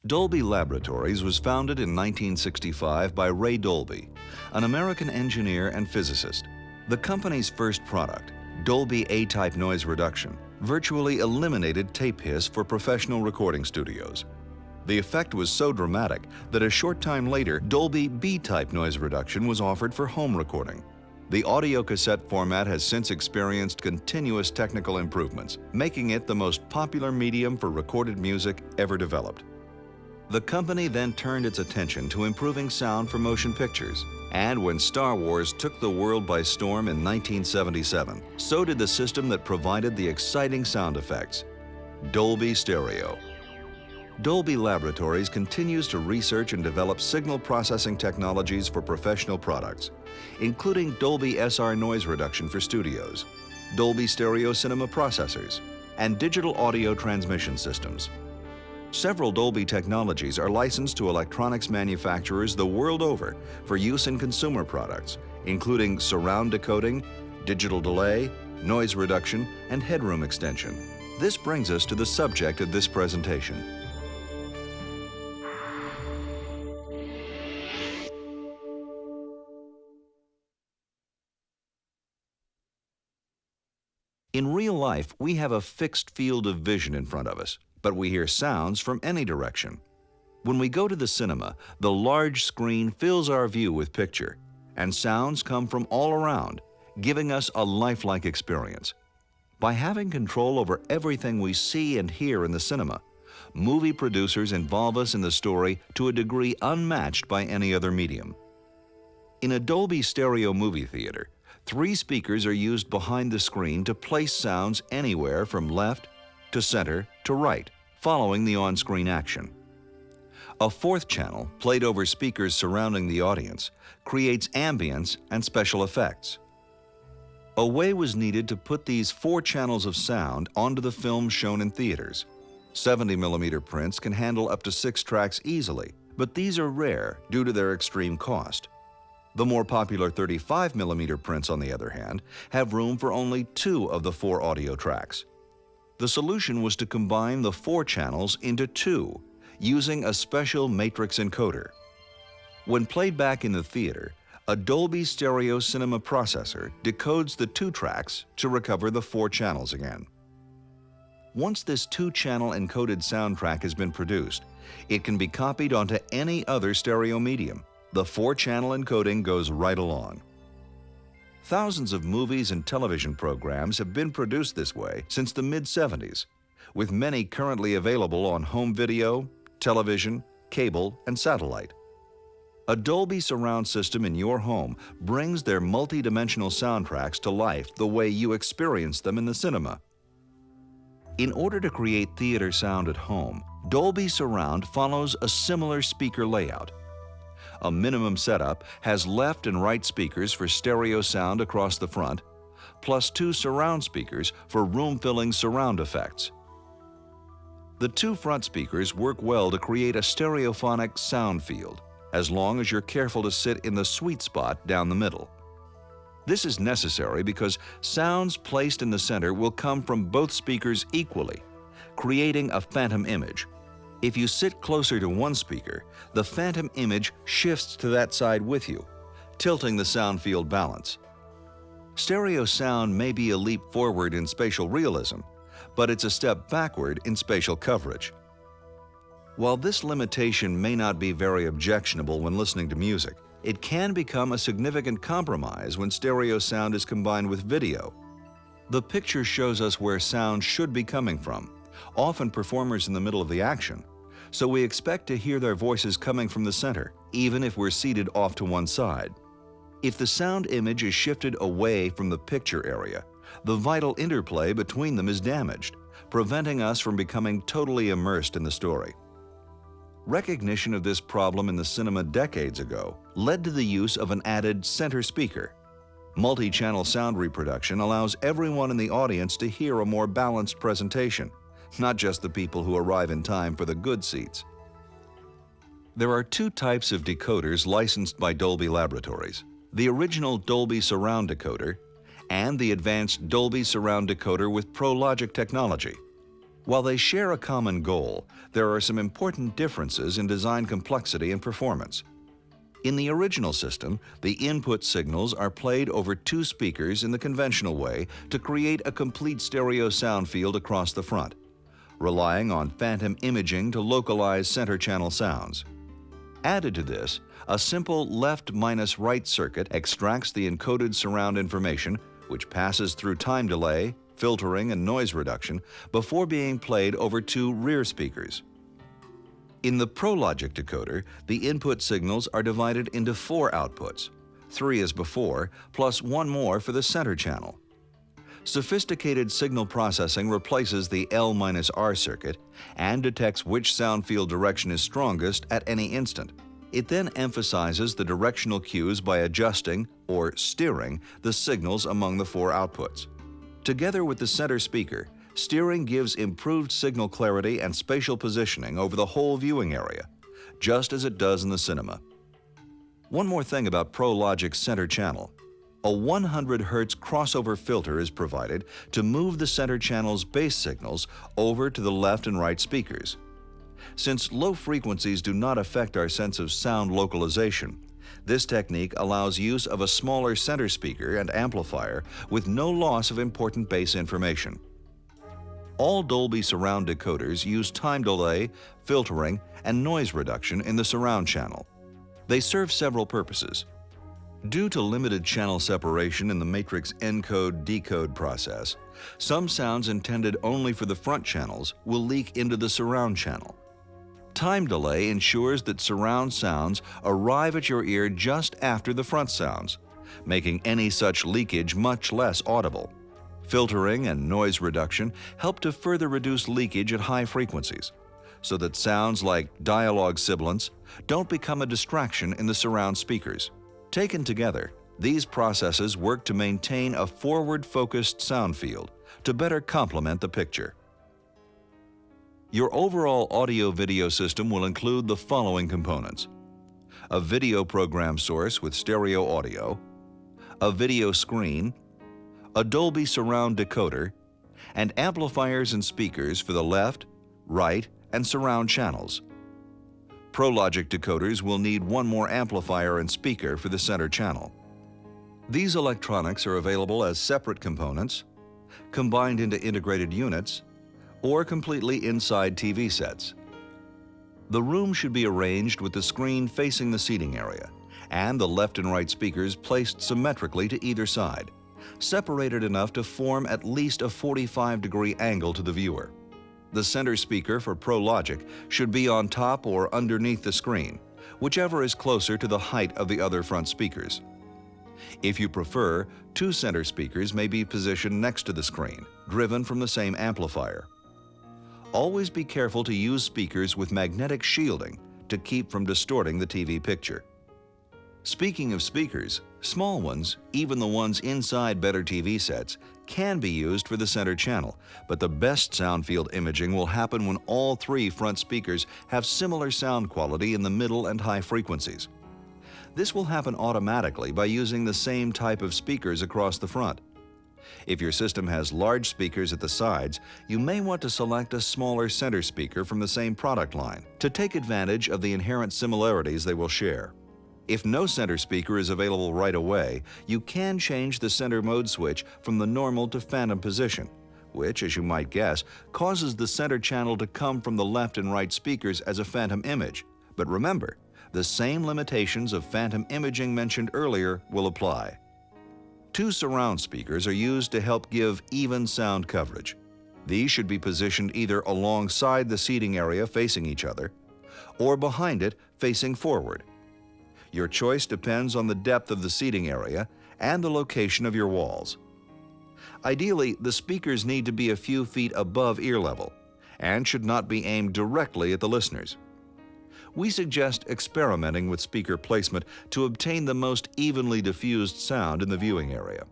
Dolby Laboratories was founded in 1965 by Ray Dolby, an American engineer and physicist. The company's first product, Dolby A-type noise reduction, virtually eliminated tape hiss for professional recording studios. The effect was so dramatic that a short time later, Dolby B-type noise reduction was offered for home recording. The audio cassette format has since experienced continuous technical improvements, making it the most popular medium for recorded music ever developed. The company then turned its attention to improving sound for motion pictures. And when Star Wars took the world by storm in 1977, so did the system that provided the exciting sound effects, Dolby Stereo. Dolby Laboratories continues to research and develop signal processing technologies for professional products, including Dolby SR noise reduction for studios, Dolby Stereo cinema processors, and digital audio transmission systems. Several Dolby technologies are licensed to electronics manufacturers the world over for use in consumer products, including surround decoding, digital delay, noise reduction, and headroom extension. This brings us to the subject of this presentation. In real life, we have a fixed field of vision in front of us, but we hear sounds from any direction. When we go to the cinema, the large screen fills our view with picture, and sounds come from all around, giving us a lifelike experience. By having control over everything we see and hear in the cinema, movie producers involve us in the story to a degree unmatched by any other medium. In a Dolby Stereo movie theater, 3 speakers are used behind the screen to place sounds anywhere from left to center to right, following the on-screen action. A 4th channel, played over speakers surrounding the audience, creates ambience and special effects. A way was needed to put these 4 channels of sound onto the films shown in theaters. 70mm prints can handle up to 6 tracks easily, but these are rare due to their extreme cost. The more popular 35mm prints, on the other hand, have room for only 2 of the 4 audio tracks. The solution was to combine the 4 channels into 2, using a special matrix encoder. When played back in the theater, a Dolby Stereo cinema processor decodes the 2 tracks to recover the 4 channels again. Once this 2-channel encoded soundtrack has been produced, it can be copied onto any other stereo medium. The 4-channel encoding goes right along. Thousands of movies and television programs have been produced this way since the mid-70s, with many currently available on home video, television, cable, and satellite. A Dolby surround system in your home brings their multi-dimensional soundtracks to life the way you experience them in the cinema. In order to create theater sound at home, Dolby Surround follows a similar speaker layout. A minimum setup has left and right speakers for stereo sound across the front, plus 2 surround speakers for room-filling surround effects. The 2 front speakers work well to create a stereophonic sound field, as long as you're careful to sit in the sweet spot down the middle. This is necessary because sounds placed in the center will come from both speakers equally, creating a phantom image. If you sit closer to one speaker, the phantom image shifts to that side with you, tilting the sound field balance. Stereo sound may be a leap forward in spatial realism, but it's a step backward in spatial coverage. While this limitation may not be very objectionable when listening to music, it can become a significant compromise when stereo sound is combined with video. The picture shows us where sound should be coming from, often performers in the middle of the action, so we expect to hear their voices coming from the center, even if we're seated off to one side. If the sound image is shifted away from the picture area, the vital interplay between them is damaged, preventing us from becoming totally immersed in the story. Recognition of this problem in the cinema decades ago led to the use of an added center speaker. Multi-channel sound reproduction allows everyone in the audience to hear a more balanced presentation, not just the people who arrive in time for the good seats. There are 2 types of decoders licensed by Dolby Laboratories: the original Dolby Surround decoder and the advanced Dolby Surround decoder with Pro Logic technology. While they share a common goal, there are some important differences in design complexity and performance. In the original system, the input signals are played over two speakers in the conventional way to create a complete stereo sound field across the front, relying on phantom imaging to localize center channel sounds. Added to this, a simple left-right circuit extracts the encoded surround information, which passes through time delay, filtering, and noise reduction before being played over two rear speakers. In the ProLogic decoder, the input signals are divided into 4 outputs, 3 as before, plus 1 more for the center channel. Sophisticated signal processing replaces the L-R circuit and detects which sound field direction is strongest at any instant. It then emphasizes the directional cues by adjusting, or steering, the signals among the 4 outputs. Together with the center speaker, steering gives improved signal clarity and spatial positioning over the whole viewing area, just as it does in the cinema. One more thing about ProLogic's center channel. A 100 Hz crossover filter is provided to move the center channel's bass signals over to the left and right speakers. Since low frequencies do not affect our sense of sound localization, this technique allows use of a smaller center speaker and amplifier with no loss of important bass information. All Dolby surround decoders use time delay, filtering, and noise reduction in the surround channel. They serve several purposes. Due to limited channel separation in the matrix encode-decode process, some sounds intended only for the front channels will leak into the surround channel. Time delay ensures that surround sounds arrive at your ear just after the front sounds, making any such leakage much less audible. Filtering and noise reduction help to further reduce leakage at high frequencies, so that sounds like dialogue sibilants don't become a distraction in the surround speakers. Taken together, these processes work to maintain a forward-focused sound field to better complement the picture. Your overall audio-video system will include the following components: a video program source with stereo audio, a video screen, a Dolby surround decoder, and amplifiers and speakers for the left, right, and surround channels. ProLogic decoders will need 1 more amplifier and speaker for the center channel. These electronics are available as separate components, combined into integrated units, or completely inside TV sets. The room should be arranged with the screen facing the seating area, and the left and right speakers placed symmetrically to either side, separated enough to form at least a 45-degree angle to the viewer. The center speaker for ProLogic should be on top or underneath the screen, whichever is closer to the height of the other front speakers. If you prefer, 2 center speakers may be positioned next to the screen, driven from the same amplifier. Always be careful to use speakers with magnetic shielding to keep from distorting the TV picture. Speaking of speakers, small ones, even the ones inside better TV sets, can be used for the center channel, but the best sound field imaging will happen when all 3 front speakers have similar sound quality in the middle and high frequencies. This will happen automatically by using the same type of speakers across the front. If your system has large speakers at the sides, you may want to select a smaller center speaker from the same product line to take advantage of the inherent similarities they will share. If no center speaker is available right away, you can change the center mode switch from the normal to phantom position, which, as you might guess, causes the center channel to come from the left and right speakers as a phantom image. But remember, the same limitations of phantom imaging mentioned earlier will apply. 2 surround speakers are used to help give even sound coverage. These should be positioned either alongside the seating area facing each other, or behind it facing forward. Your choice depends on the depth of the seating area and the location of your walls. Ideally, the speakers need to be a few feet above ear level and should not be aimed directly at the listeners. We suggest experimenting with speaker placement to obtain the most evenly diffused sound in the viewing area.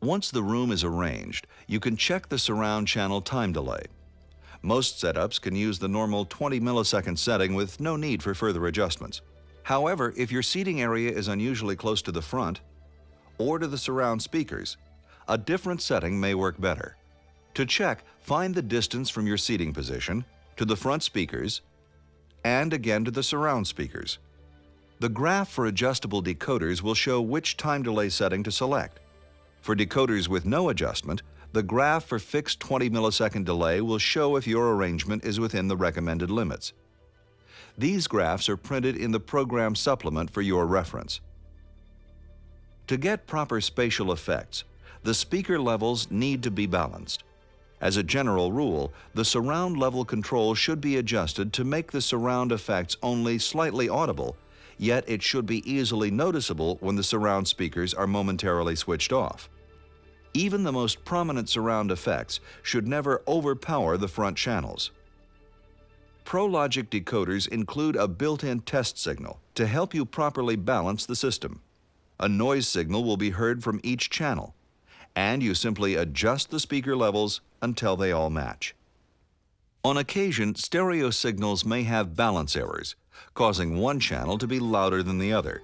Once the room is arranged, you can check the surround channel time delay. Most setups can use the normal 20 millisecond setting with no need for further adjustments. However, if your seating area is unusually close to the front or to the surround speakers, a different setting may work better. To check, find the distance from your seating position to the front speakers and again to the surround speakers. The graph for adjustable decoders will show which time delay setting to select. For decoders with no adjustment, the graph for fixed 20 millisecond delay will show if your arrangement is within the recommended limits. These graphs are printed in the program supplement for your reference. To get proper spatial effects, the speaker levels need to be balanced. As a general rule, the surround level control should be adjusted to make the surround effects only slightly audible, yet it should be easily noticeable when the surround speakers are momentarily switched off. Even the most prominent surround effects should never overpower the front channels. ProLogic decoders include a built-in test signal to help you properly balance the system. A noise signal will be heard from each channel, and you simply adjust the speaker levels until they all match. On occasion, stereo signals may have balance errors, causing one channel to be louder than the other.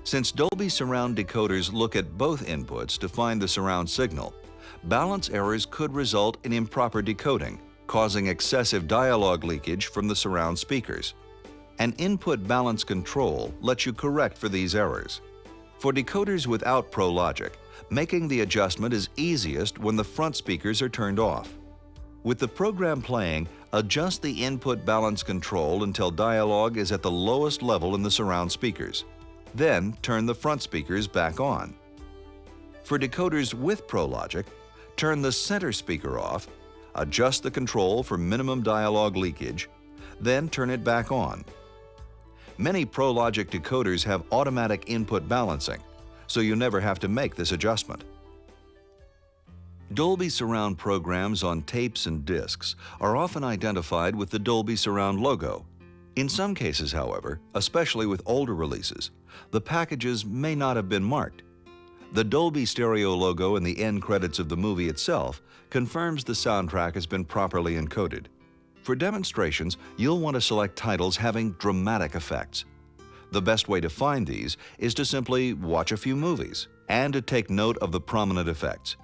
Since Dolby Surround decoders look at both inputs to find the surround signal, balance errors could result in improper decoding, causing excessive dialogue leakage from the surround speakers. An input balance control lets you correct for these errors. For decoders without ProLogic, making the adjustment is easiest when the front speakers are turned off. With the program playing, adjust the input balance control until dialogue is at the lowest level in the surround speakers. Then turn the front speakers back on. For decoders with ProLogic, turn the center speaker off, adjust the control for minimum dialogue leakage, then turn it back on. Many ProLogic decoders have automatic input balancing, so you never have to make this adjustment. Dolby Surround programs on tapes and discs are often identified with the Dolby Surround logo. In some cases, however, especially with older releases, the packages may not have been marked. The Dolby Stereo logo in the end credits of the movie itself confirms the soundtrack has been properly encoded. For demonstrations, you'll want to select titles having dramatic effects. The best way to find these is to simply watch a few movies and to take note of the prominent effects.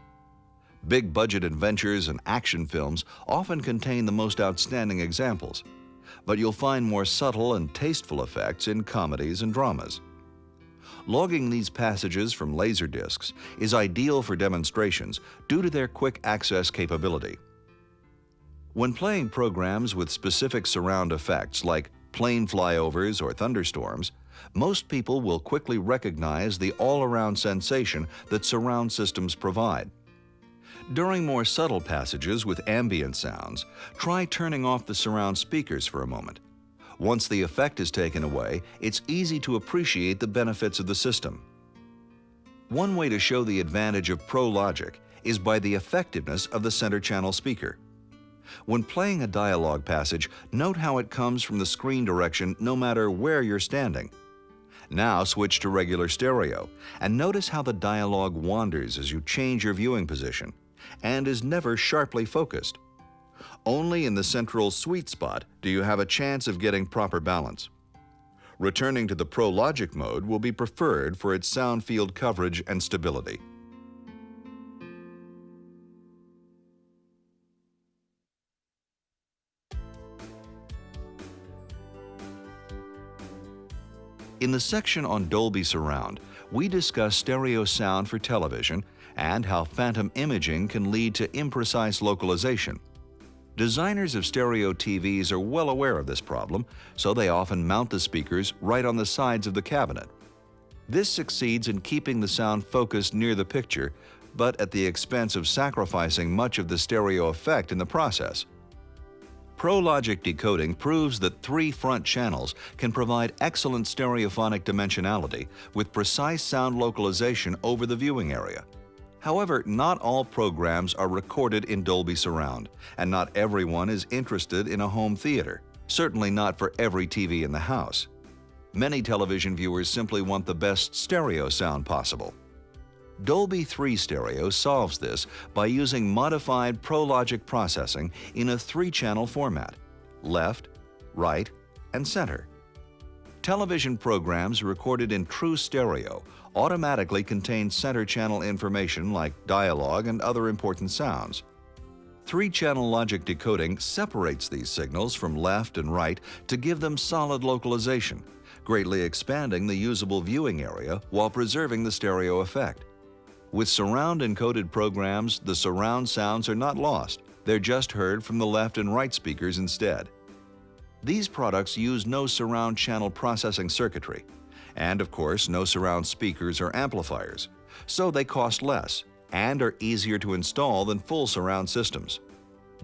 Big-budget adventures and action films often contain the most outstanding examples, but you'll find more subtle and tasteful effects in comedies and dramas. Logging these passages from LaserDiscs is ideal for demonstrations due to their quick access capability. When playing programs with specific surround effects like plane flyovers or thunderstorms, most people will quickly recognize the all-around sensation that surround systems provide. During more subtle passages with ambient sounds, try turning off the surround speakers for a moment. Once the effect is taken away, it's easy to appreciate the benefits of the system. One way to show the advantage of ProLogic is by the effectiveness of the center channel speaker. When playing a dialogue passage, note how it comes from the screen direction no matter where you're standing. Now switch to regular stereo and notice how the dialogue wanders as you change your viewing position and is never sharply focused. Only in the central sweet spot do you have a chance of getting proper balance. Returning to the ProLogic mode will be preferred for its sound field coverage and stability. In the section on Dolby Surround, we discuss stereo sound for television and how phantom imaging can lead to imprecise localization. Designers of stereo TVs are well aware of this problem, so they often mount the speakers right on the sides of the cabinet. This succeeds in keeping the sound focused near the picture, but at the expense of sacrificing much of the stereo effect in the process. ProLogic decoding proves that 3 front channels can provide excellent stereophonic dimensionality with precise sound localization over the viewing area. However, not all programs are recorded in Dolby Surround, and not everyone is interested in a home theater, certainly not for every TV in the house. Many television viewers simply want the best stereo sound possible. Dolby 3 Stereo solves this by using modified ProLogic processing in a 3-channel format: left, right, and center. Television programs recorded in true stereo automatically contain center channel information like dialogue and other important sounds. Three-channel logic decoding separates these signals from left and right to give them solid localization, greatly expanding the usable viewing area while preserving the stereo effect. With surround encoded programs, the surround sounds are not lost. They're just heard from the left and right speakers instead. These products use no surround channel processing circuitry, and of course no surround speakers or amplifiers, so they cost less and are easier to install than full surround systems.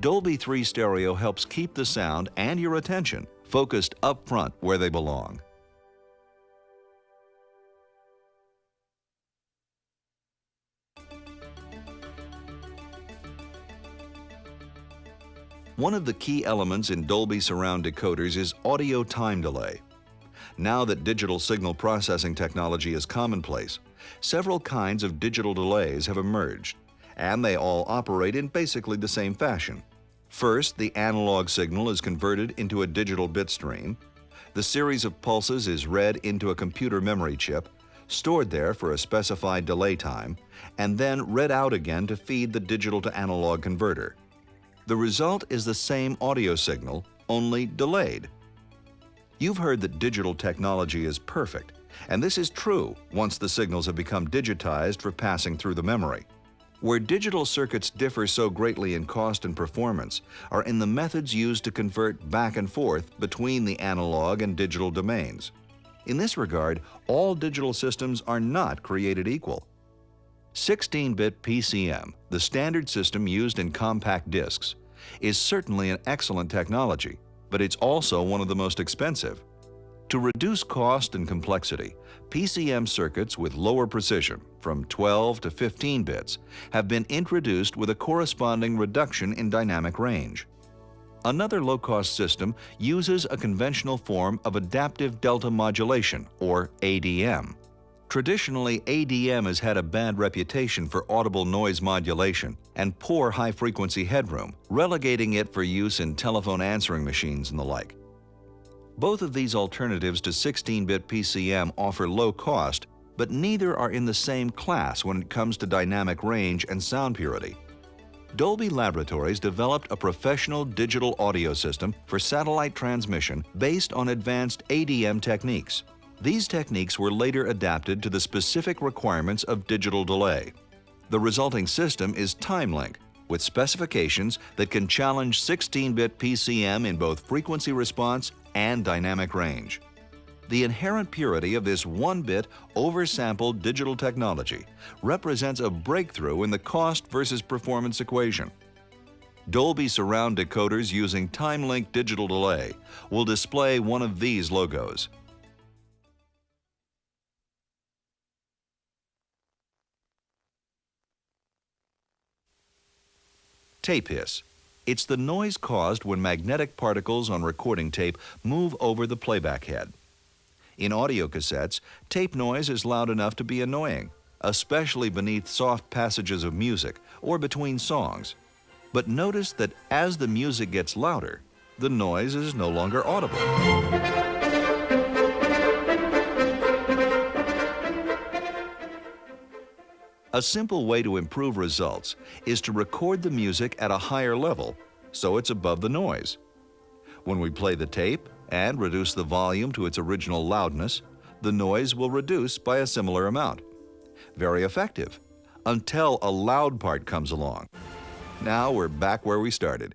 Dolby 3 Stereo helps keep the sound and your attention focused up front where they belong. One of the key elements in Dolby surround decoders is audio time delay. Now that digital signal processing technology is commonplace, several kinds of digital delays have emerged, and they all operate in basically the same fashion. First, the analog signal is converted into a digital bit stream. The series of pulses is read into a computer memory chip, stored there for a specified delay time, and then read out again to feed the digital to analog converter. The result is the same audio signal, only delayed. You've heard that digital technology is perfect, and this is true once the signals have become digitized for passing through the memory. Where digital circuits differ so greatly in cost and performance are in the methods used to convert back and forth between the analog and digital domains. In this regard, all digital systems are not created equal. 16-bit PCM, the standard system used in compact discs, is certainly an excellent technology, but it's also one of the most expensive. To reduce cost and complexity, PCM circuits with lower precision, from 12 to 15 bits, have been introduced with a corresponding reduction in dynamic range. Another low-cost system uses a conventional form of adaptive delta modulation, or ADM. Traditionally, ADM has had a bad reputation for audible noise modulation and poor high-frequency headroom, relegating it for use in telephone answering machines and the like. Both of these alternatives to 16-bit PCM offer low cost, but neither are in the same class when it comes to dynamic range and sound purity. Dolby Laboratories developed a professional digital audio system for satellite transmission based on advanced ADM techniques. These techniques were later adapted to the specific requirements of digital delay. The resulting system is time-link, with specifications that can challenge 16-bit PCM in both frequency response and dynamic range. The inherent purity of this 1-bit oversampled digital technology represents a breakthrough in the cost versus performance equation. Dolby surround decoders using time-link digital delay will display one of these logos. Tape hiss. It's the noise caused when magnetic particles on recording tape move over the playback head. In audio cassettes, tape noise is loud enough to be annoying, especially beneath soft passages of music or between songs. But notice that as the music gets louder, the noise is no longer audible. A simple way to improve results is to record the music at a higher level, so it's above the noise. When we play the tape and reduce the volume to its original loudness, the noise will reduce by a similar amount. Very effective, until a loud part comes along. Now we're back where we started.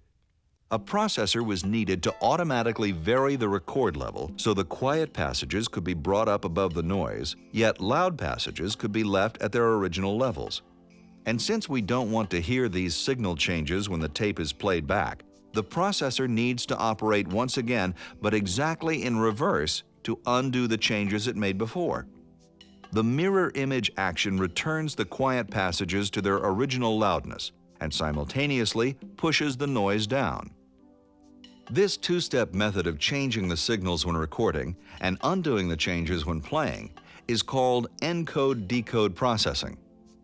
A processor was needed to automatically vary the record level so the quiet passages could be brought up above the noise, yet loud passages could be left at their original levels. And since we don't want to hear these signal changes when the tape is played back, the processor needs to operate once again, but exactly in reverse to undo the changes it made before. The mirror image action returns the quiet passages to their original loudness and simultaneously pushes the noise down. This two-step method of changing the signals when recording and undoing the changes when playing is called encode-decode processing.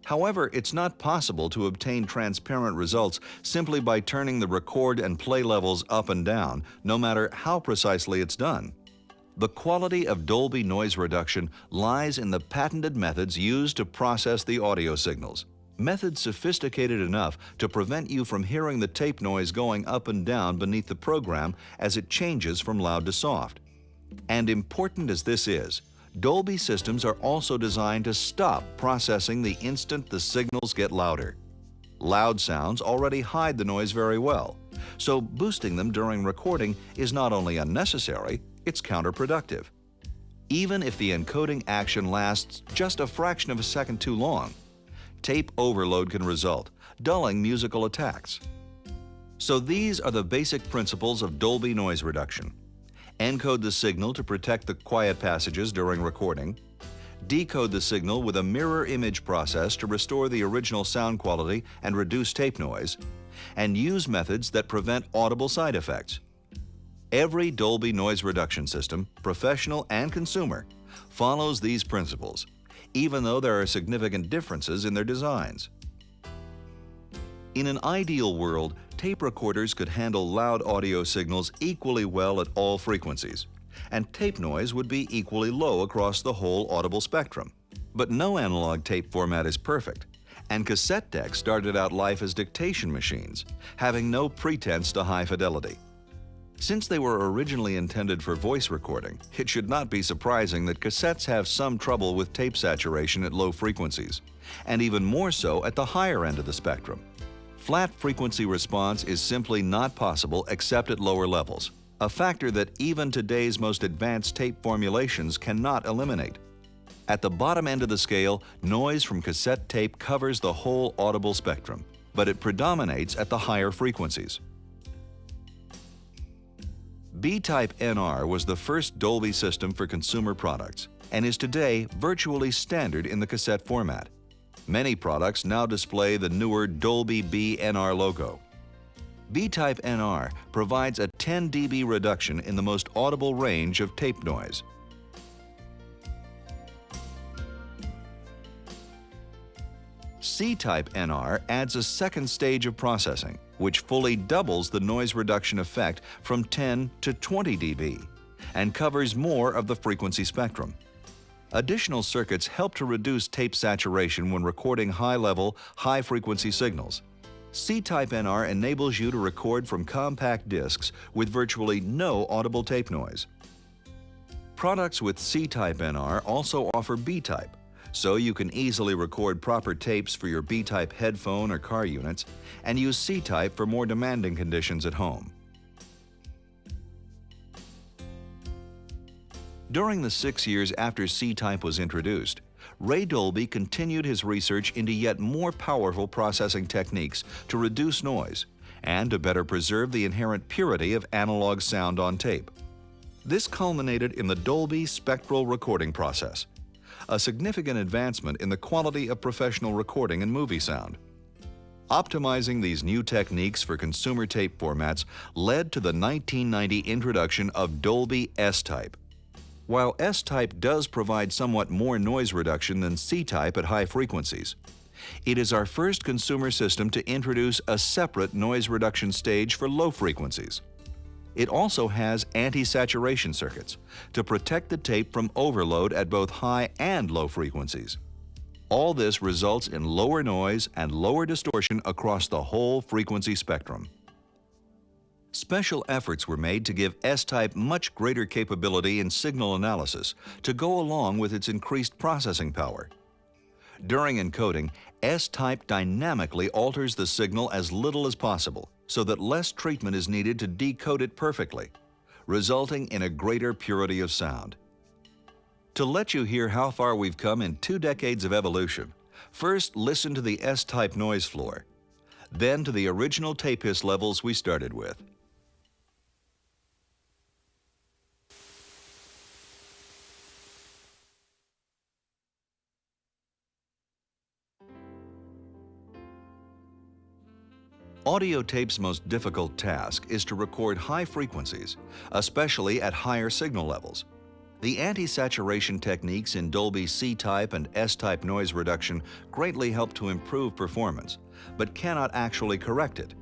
However, it's not possible to obtain transparent results simply by turning the record and play levels up and down, no matter how precisely it's done. The quality of Dolby noise reduction lies in the patented methods used to process the audio signals, Methods sophisticated enough to prevent you from hearing the tape noise going up and down beneath the program as it changes from loud to soft. And important as this is, Dolby systems are also designed to stop processing the instant the signals get louder. Loud sounds already hide the noise very well, so boosting them during recording is not only unnecessary, it's counterproductive. Even if the encoding action lasts just a fraction of a second too long, tape overload can result, dulling musical attacks. So these are the basic principles of Dolby noise reduction. Encode the signal to protect the quiet passages during recording. Decode the signal with a mirror image process to restore the original sound quality and reduce tape noise. And use methods that prevent audible side effects. Every Dolby noise reduction system, professional and consumer, follows these principles, even though there are significant differences in their designs. In an ideal world, tape recorders could handle loud audio signals equally well at all frequencies, and tape noise would be equally low across the whole audible spectrum. But no analog tape format is perfect, and cassette decks started out life as dictation machines, having no pretense to high fidelity. Since they were originally intended for voice recording, it should not be surprising that cassettes have some trouble with tape saturation at low frequencies, and even more so at the higher end of the spectrum. Flat frequency response is simply not possible except at lower levels, a factor that even today's most advanced tape formulations cannot eliminate. At the bottom end of the scale, noise from cassette tape covers the whole audible spectrum, but it predominates at the higher frequencies. B-Type NR was the first Dolby system for consumer products and is today virtually standard in the cassette format. Many products now display the newer Dolby B-NR logo. B-Type NR provides a 10 dB reduction in the most audible range of tape noise. C-Type NR adds a second stage of processing, which fully doubles the noise reduction effect from 10 to 20 dB and covers more of the frequency spectrum. Additional circuits help to reduce tape saturation when recording high-level, high-frequency signals. C-Type NR enables you to record from compact discs with virtually no audible tape noise. Products with C-Type NR also offer B-Type, so you can easily record proper tapes for your B-Type headphone or car units and use C-Type for more demanding conditions at home. During the 6 years after C-Type was introduced, Ray Dolby continued his research into yet more powerful processing techniques to reduce noise and to better preserve the inherent purity of analog sound on tape. This culminated in the Dolby spectral recording process, a significant advancement in the quality of professional recording and movie sound. Optimizing these new techniques for consumer tape formats led to the 1990 introduction of Dolby S-Type. While S-Type does provide somewhat more noise reduction than C-Type at high frequencies, it is our first consumer system to introduce a separate noise reduction stage for low frequencies. It also has anti-saturation circuits to protect the tape from overload at both high and low frequencies. All this results in lower noise and lower distortion across the whole frequency spectrum. Special efforts were made to give S-Type much greater capability in signal analysis to go along with its increased processing power. During encoding, S-Type dynamically alters the signal as little as possible so that less treatment is needed to decode it perfectly, resulting in a greater purity of sound. To let you hear how far we've come in 2 decades of evolution, first listen to the S-Type noise floor, then to the original tape hiss levels we started with. Audio tape's most difficult task is to record high frequencies, especially at higher signal levels. The anti-saturation techniques in Dolby C-Type and S-Type noise reduction greatly help to improve performance, but cannot actually correct it.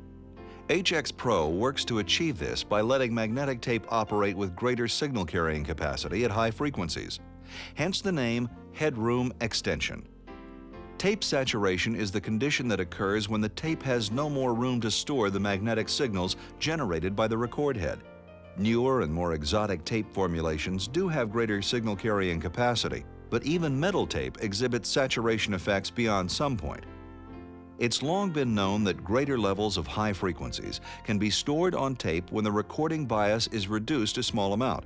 HX Pro works to achieve this by letting magnetic tape operate with greater signal carrying capacity at high frequencies, hence the name headroom extension. Tape saturation is the condition that occurs when the tape has no more room to store the magnetic signals generated by the record head. Newer and more exotic tape formulations do have greater signal carrying capacity, but even metal tape exhibits saturation effects beyond some point. It's long been known that greater levels of high frequencies can be stored on tape when the recording bias is reduced a small amount.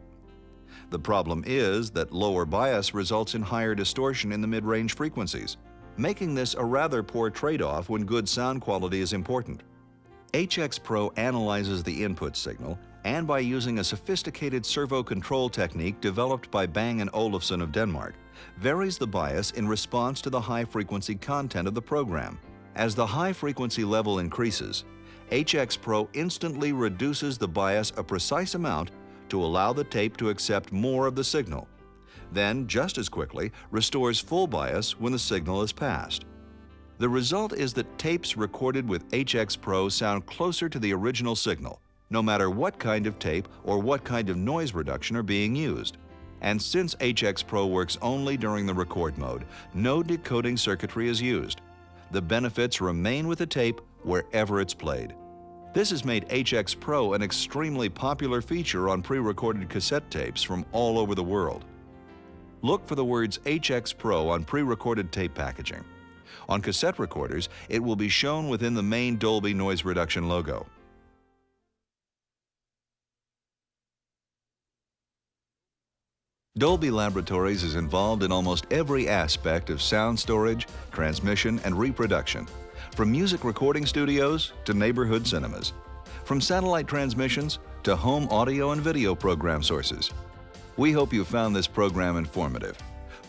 The problem is that lower bias results in higher distortion in the mid-range frequencies, making this a rather poor trade-off when good sound quality is important. HX Pro analyzes the input signal, and by using a sophisticated servo control technique developed by Bang & Olufsen of Denmark, varies the bias in response to the high-frequency content of the program. As the high-frequency level increases, HX Pro instantly reduces the bias a precise amount to allow the tape to accept more of the signal, then just as quickly restores full bias when the signal is passed. The result is that tapes recorded with HX Pro sound closer to the original signal, no matter what kind of tape or what kind of noise reduction are being used. And since HX Pro works only during the record mode, no decoding circuitry is used. The benefits remain with the tape wherever it's played. This has made HX Pro an extremely popular feature on pre-recorded cassette tapes from all over the world. Look for the words HX Pro on pre-recorded tape packaging. On cassette recorders, it will be shown within the main Dolby noise reduction logo. Dolby Laboratories is involved in almost every aspect of sound storage, transmission, and reproduction, from music recording studios to neighborhood cinemas, from satellite transmissions to home audio and video program sources. We hope you found this program informative.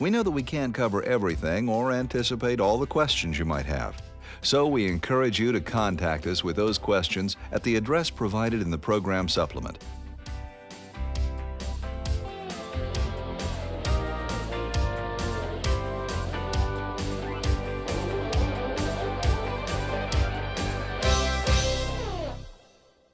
We know that we can't cover everything or anticipate all the questions you might have, so we encourage you to contact us with those questions at the address provided in the program supplement.